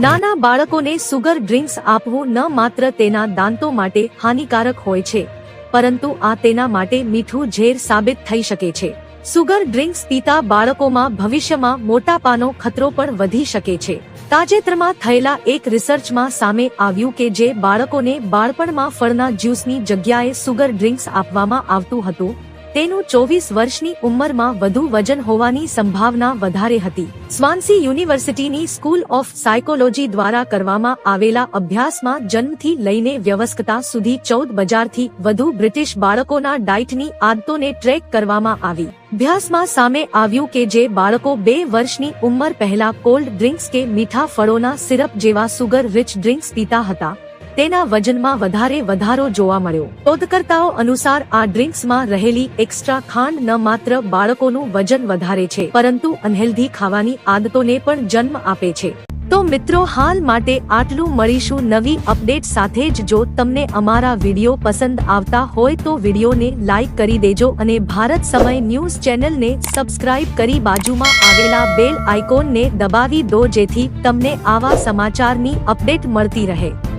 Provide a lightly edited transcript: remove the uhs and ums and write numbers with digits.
નાના બાળકોને sugar drinks આપવું ન માત્ર તેના દાંતો માટે હાનિકારક હોય છે, પરંતુ આ તેના માટે મીઠું ઝેર સાબિત થઈ શકે છે. સુગર ડ્રિંક્સ પીતા બાળકોમાં ભવિષ્યમાં મોટાપાનો ખતરો પણ વધી શકે છે. તાજેતરમાં થયેલા એક રિસર્ચમાં સામે આવ્યું કે જે બાળકોને બાળપણમાં ફળના જ્યુસની જગ્યાએ સુગર ડ્રિંક્સ આપવામાં આવતું હતું, તેનું 24 વર્ષની ઉંમરમાં વધુ વજન હોવાની સંભાવના વધારે હતી. સ્વાન્સી યુનિવર્સિટીની સ્કૂલ ઓફ સાયકોલોજી દ્વારા કરવામાં આવેલા અભ્યાસમાં જન્મથી લઈને વયસ્કતા સુધી 14,000થી વધુ બ્રિટિશ બાળકોના ડાયટની આદતોને ટ્રેક કરવામાં આવી. અભ્યાસમાં સામે આવ્યું કે જે બાળકો 2 વર્ષની ઉંમર પહેલા કોલ્ડ ડ્રિંક્સ કે મીઠા ફળોના સિરપ જેવા સુગર રિચ ડ્રિંક્સ પીતા હતા, તેના વજનમાં વધારો જોવા મળ્યો. શોધકર્તાઓ અનુસાર આ ડ્રિંક્સમાં રહેલી એક્સ્ટ્રા ખાંડ ન માત્ર બાળકોનું વજન વધારે છે, પરંતુ અનહેલ્ધી ખાવાની આદતોને પણ જન્મ આપે છે. તો મિત્રો, હાલ માટે આટલું. મળીશું નવી અપડેટ સાથે જ. જો તમને અમારા વિડીયો પસંદ આવતા હોય તો વિડીયોને લાઈક કરી દેજો અને ભારત સમય ન્યૂઝ ચેનલને સબસ્ક્રાઇબ કરી બાજુમાં આવેલા બેલ આઇકોનને દબાવી દો, જેથી તમને આવા સમાચારની અપડેટ મળતી રહે.